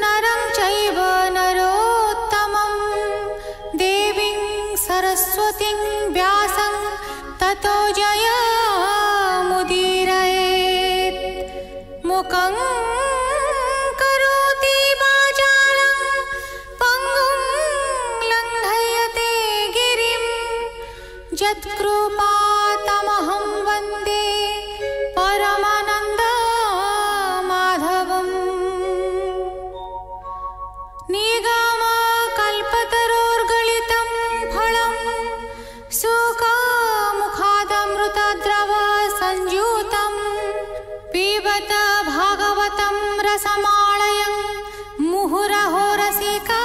नरं चैव नरोत्तमं देवीं सरस्वतीं व्यासं ततो जयमुदीरयेत्। मुखं करोति वाचालं पङ्गुं लङ्घयते गिरिं यत्कृपातमहं वन्दे परमानन्दमाधवम्। निगमकल्पतरोर्गलितं फलं सुखमुखादमृतद्रव संयुतं पिबत भागवतं रसमालयं मुहुरहो रसिका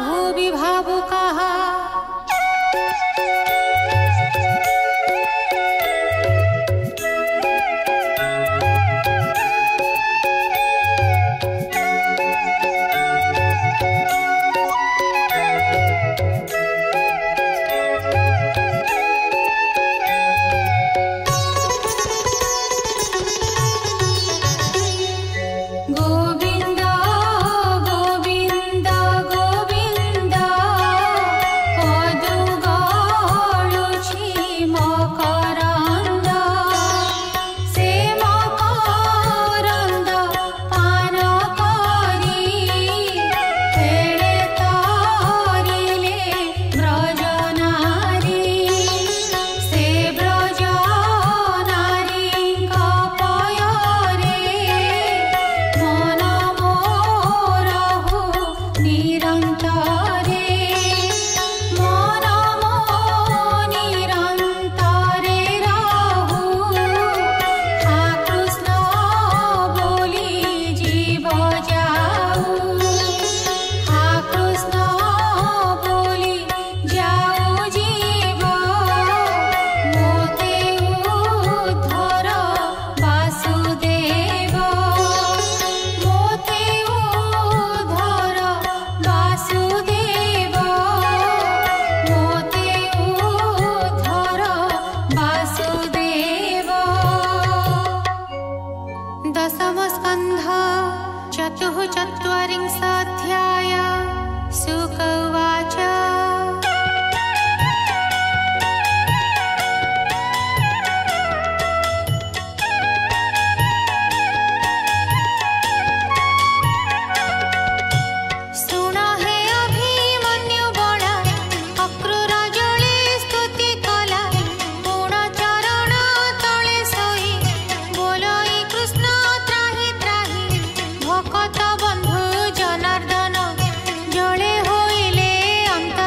भुवि भावुकाः। गोविन्द गोविन्द गोविन्द पदुगाळुछि मकरन्द से मकरन्द पान करि फेळे तारिले ब्रजनारी से ब्रजनारीଙ୍କ पୟରେ मन मोरहु निरन्तरे मन मो निरन्तरे रहु हा कृष्ण बोली जीव जाऊ हा कृष्ण बोली जाऊ जीव मोते उद्धर वासुदेव मोते उद्धर वासुदेव मोते उद्धर वासुदेव। दशमस्कन्ध चतुश्चत्वारिंशोऽध्याय। शुक उवाच शृण हे अभिमन्यु बला अक्रूर जले स्तुति कला गुणचरण तले सोई बोलई कृष्ण त्राहि त्राहि भक्त बंधु जनार्दन जले होइले अंत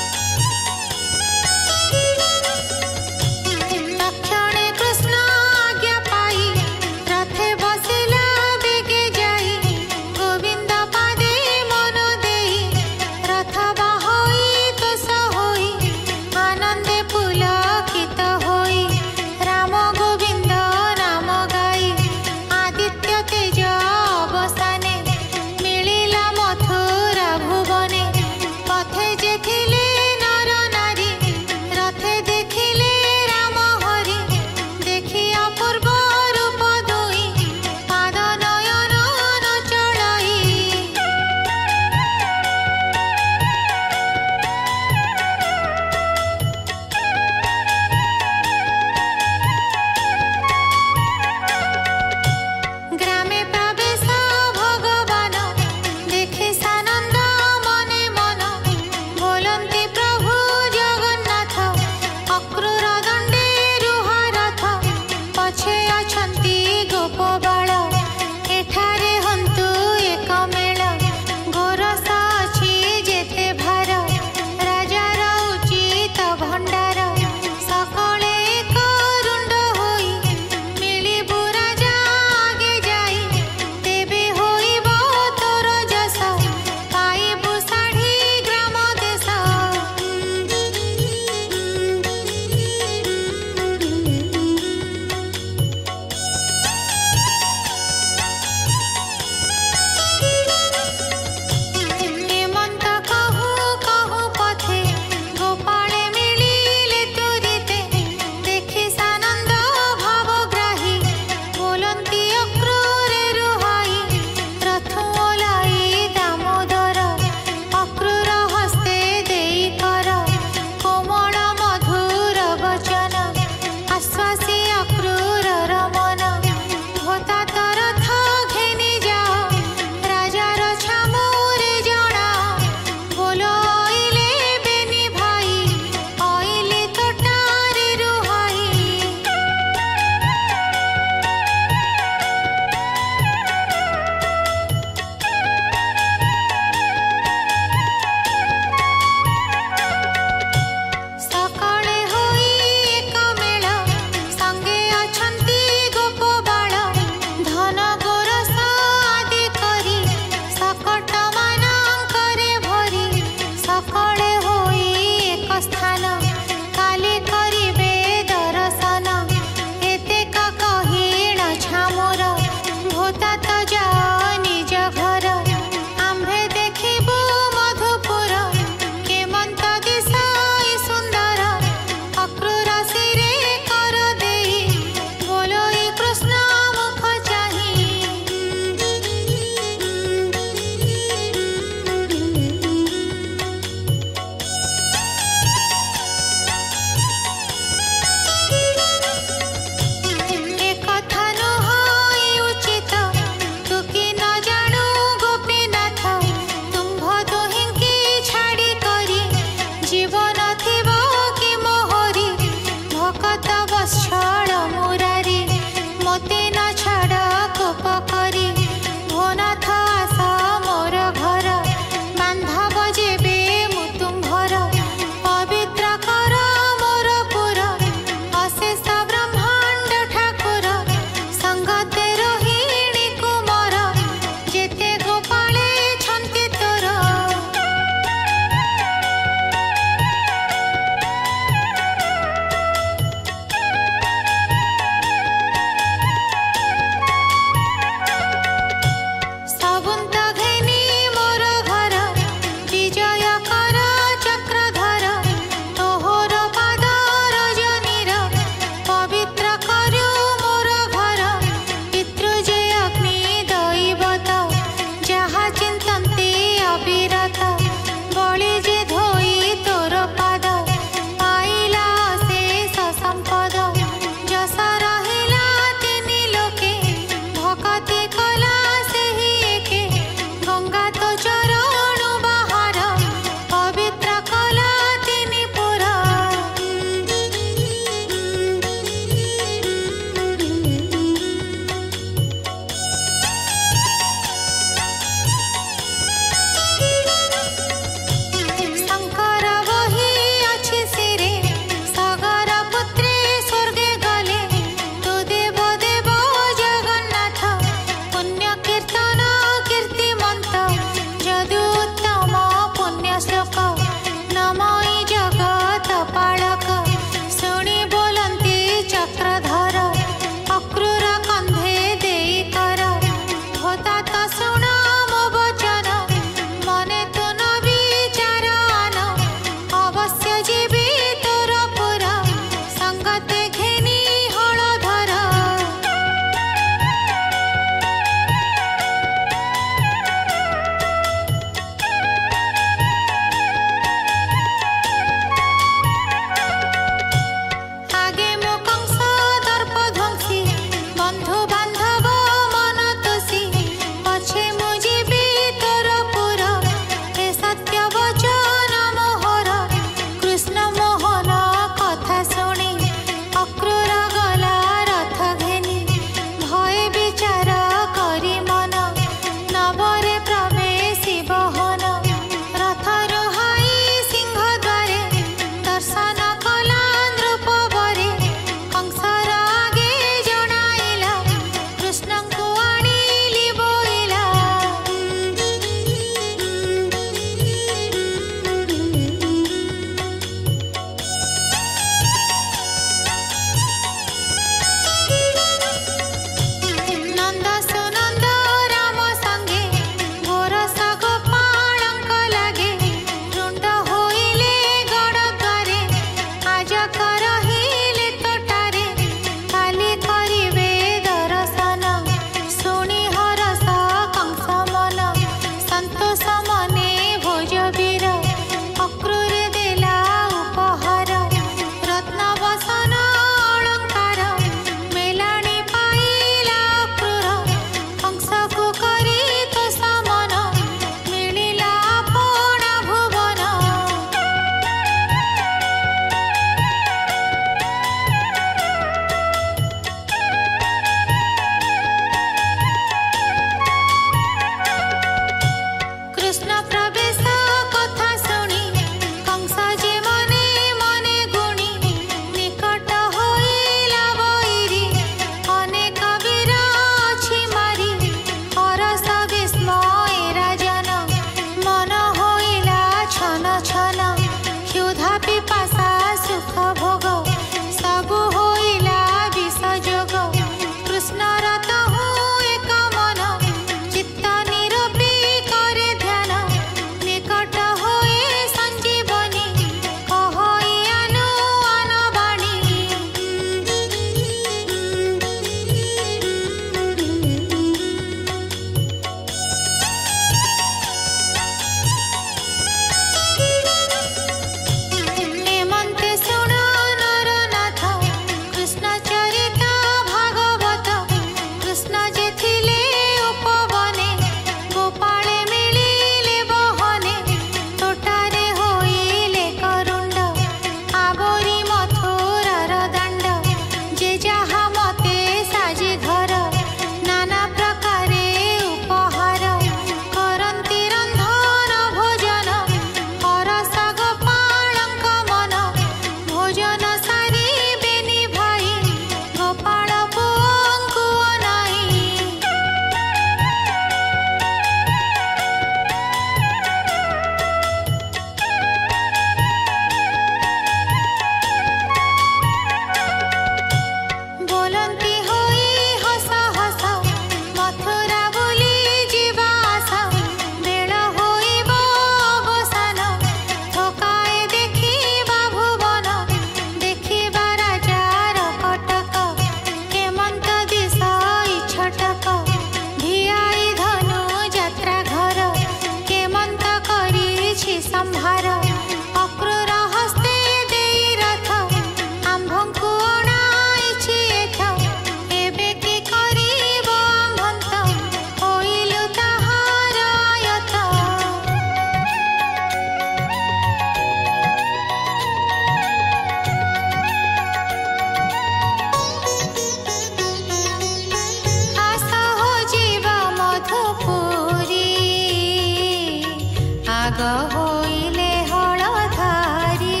नाग होइले हलधारी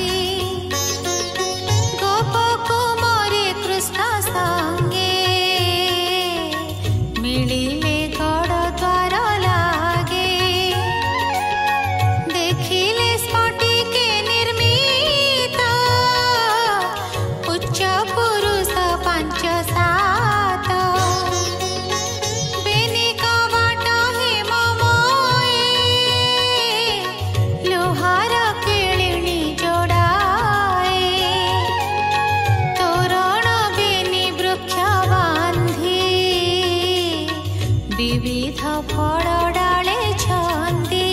गोप कुमारी कृष्ण संगे मिलिले गड़ द्वार लागे देखिले स्फटिके निर्मित उच्च पुरुष पांच सात बेनी कवाट हेममये लोहार केळिणी जोड़ाए तोरण बेनी वृक्ष बांधी विविध फल डाले छंदी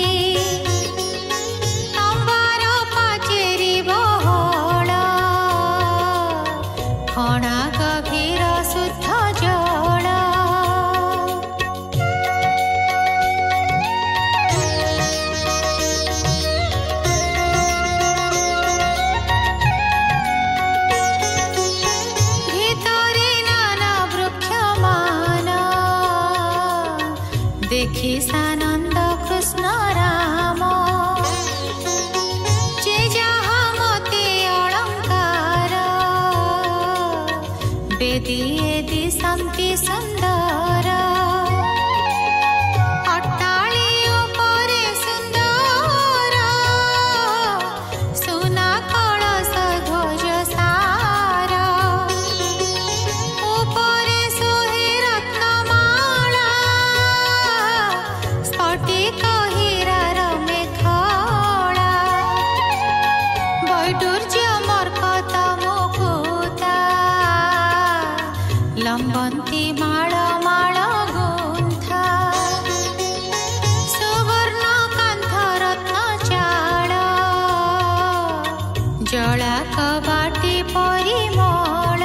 अंबार पाचेरी बहल खणा गभीर शुद्ध जल भितरे नाना वृक्षमान देखि सानंद कृष्ण राम जे जहा मते अलंकार बेदी एदी संति सुंदर अट्टाली उपरे सुंदर सुना कलश ध्वज सार उपरे सोहे रत्नमाला स्फटिक हीरार मेखला वैडूर्य मर्कत मुकुता लंबंती माळ माळ गुंथा सुवर्ण कांथ रत्न चाळ जळा कबाटी परिमळ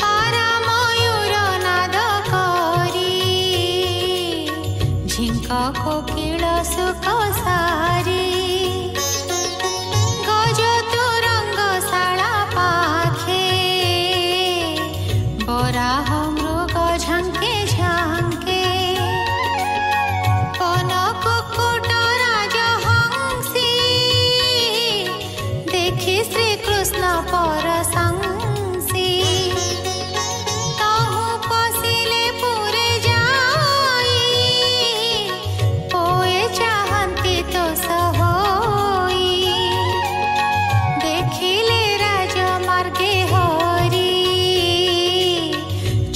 पारामयूर नाद करी झिंक कोकिल सुख सारी गज तुरंगशाला पाखे बराह मृग झंके झंके पन कुक्कुट राजहंसी देखि श्रीकृष्ण परशंसी ताहु पसिले पुरे जाई पोए चाहन्ति तो सहोई देखिले राजमार्गे हरि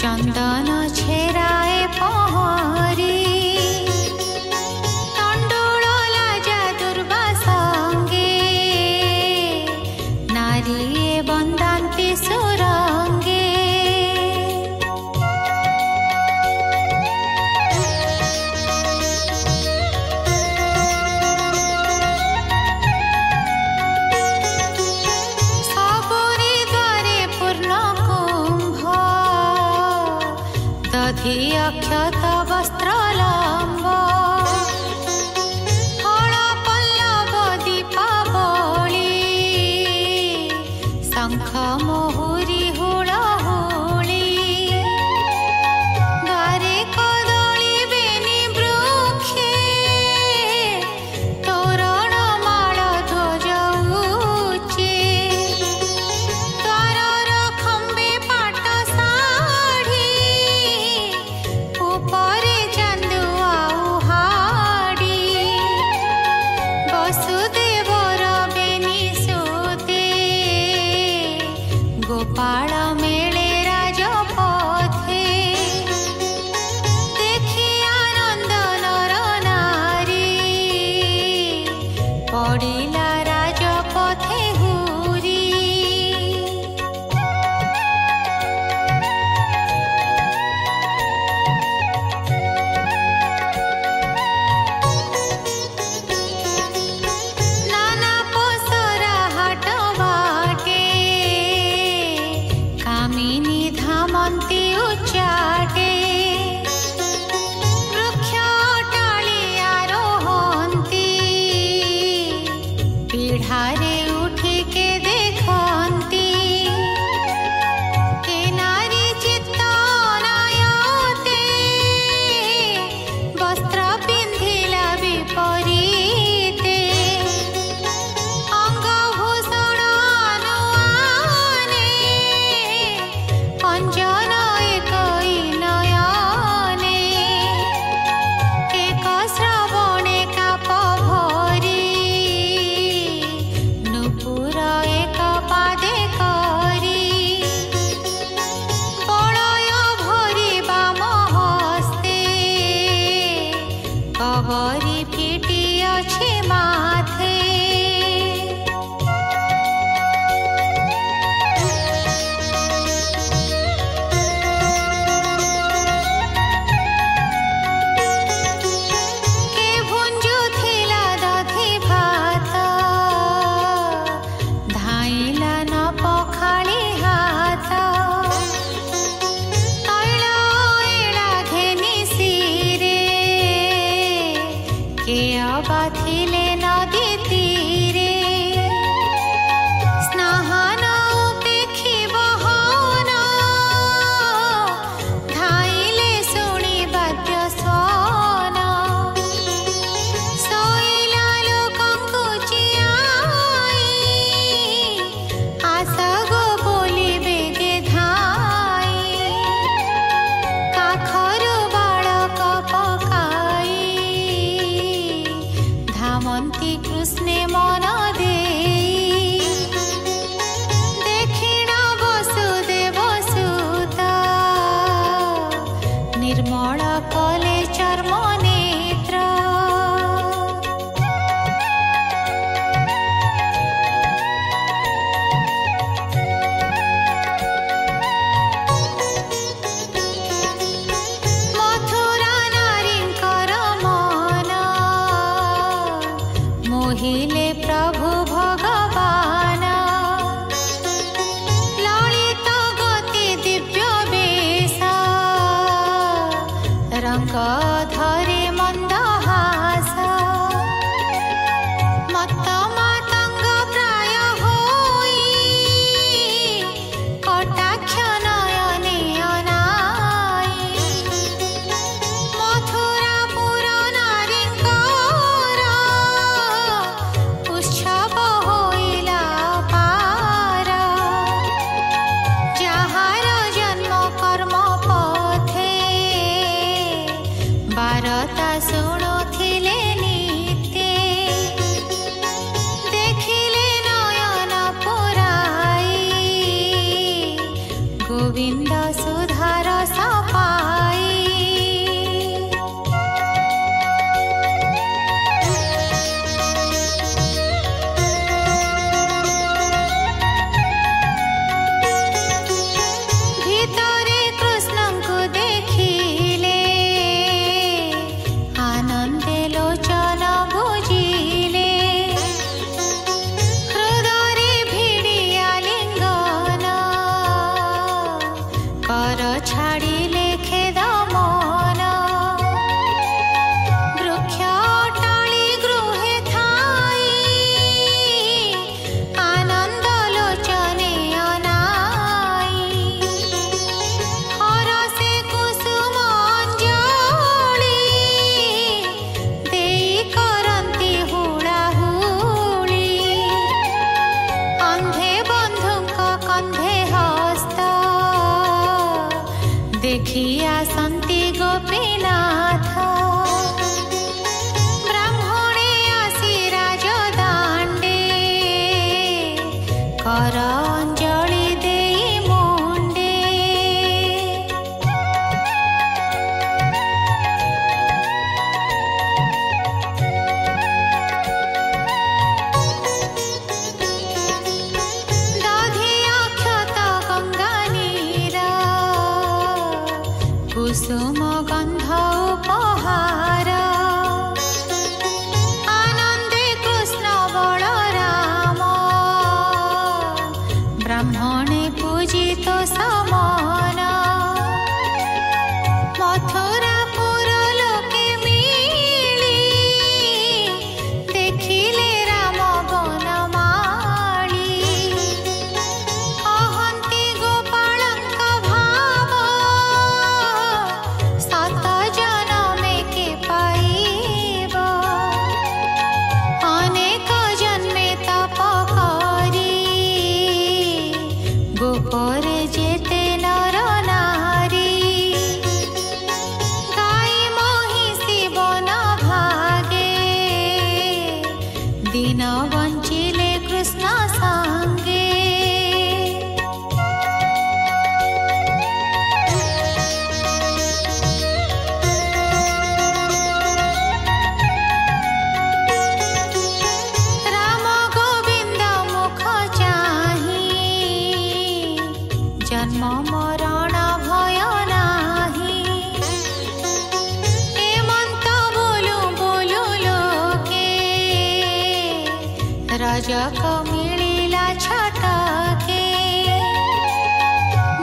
चंदन छेराए पहरी तंडुल लाजा दुर्वा संगे नारी बंदान्ति सुरंगे सबुरी द्वारे पूर्ण कुंभ दधि अक्षत वस्त्र लंब फल पल्लव दीपावली शंख मोहुरी हुलहुली द्वारे कदली बेनी वृक्षे तोरण माळ ध्वज उच्चे द्वारर खंबे पाट साढ़ी उपरे चांदुआ उहाड़ी वसुदेवर बेनी सुते गोपाल मेले राजपथे देखि आनंद नर नारी पड़िला राजपथे हुरी नाना पसरा हाट बाटे कर अंजलि देई मुंडे दधि अक्षत गंगा नीरा कुसुम गंध उपहार आनंदे कृष्ण बलराम ब्राह्मणे पूजित समान मथुरापुर लोके मिली देखिले राम बनमाली अहंति गोपालंक भाव सत जनमे के पाइब अनेक जन्मे तप करी गोपरे जेते नर नारी गाई महिषी बन भागे दिन बंचिले कृष्ण संगे राम गोविंद मुख चाही जन्म मरण भय नाही हेमंत बोलू बोलू लोके रजक मिलिला छटके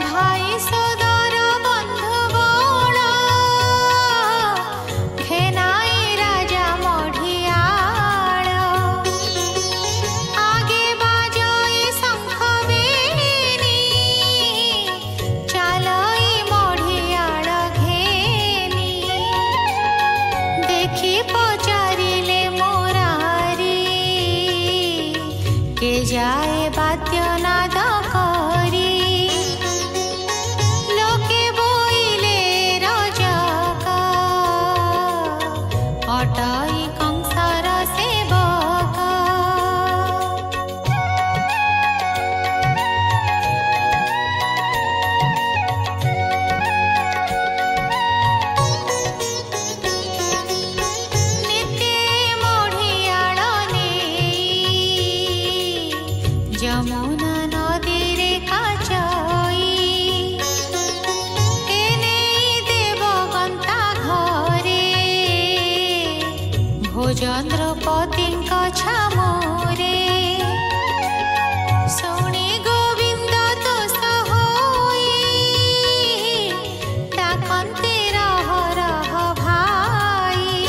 भाई सदर बंधु बळ घेनाई राजा मढियाळ आगे बाजई शंख बेनी चालई मढियाळ घेनी देखि पचारिले मुरारी के जाए वाद्यनाद करी लोके बोइले रजक अटई कंसर सेवक नित्य मढियाळ नेई जमुना नदी रे काचई एनेई देवगंता घरे भोजन द्रौपदींक छामुरे शुणी गोविंद तोष होई डाकन्ते रह रह भाई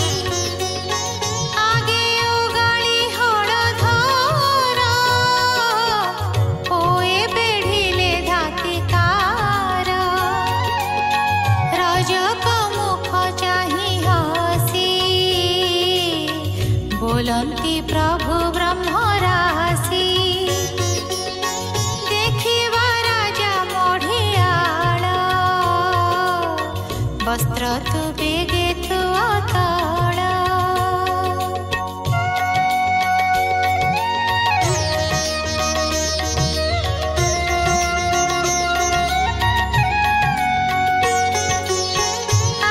आगे ओगाळी हळधर ओए बेढिले धातिकार रजक मुख चाही हसी बोलंती प्रभु ब्रह्म राशि देखिबा राजा मढियाळ वस्त्र तु बेगे तु अतळ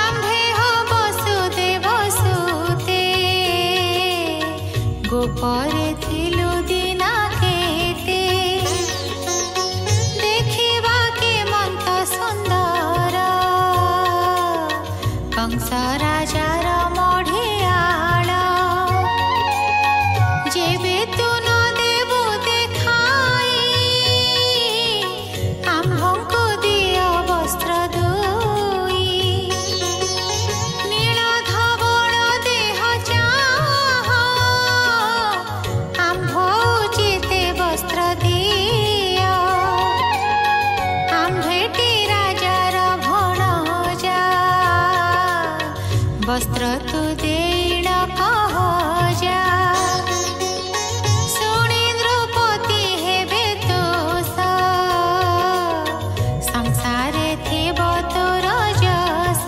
आम्भे हो वसुदेव सुते गोपरे थिलु दिना केते देखिबा के मंत सुंदर कंस राजार मढियाळ जेबे तु न देबु देखाई आम्भଙ୍କୁ दिय वस्त्र दुई नील धवल देह चाह आम्भ उचिते वस्त्र दिय आम्भेटी राजार भणजा वस्त्र तु देण कहजा शुणी द्रौपदी हेबे तोष संसारे थिब तोर जस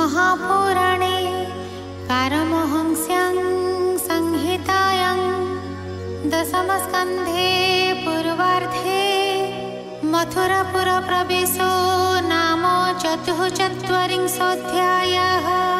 महापुराणे पारमहंस्यां संहितायां दशमस्कन्धे पूर्वार्धे मथुरापुरप्रवेशो नाम 44 अध्यायः।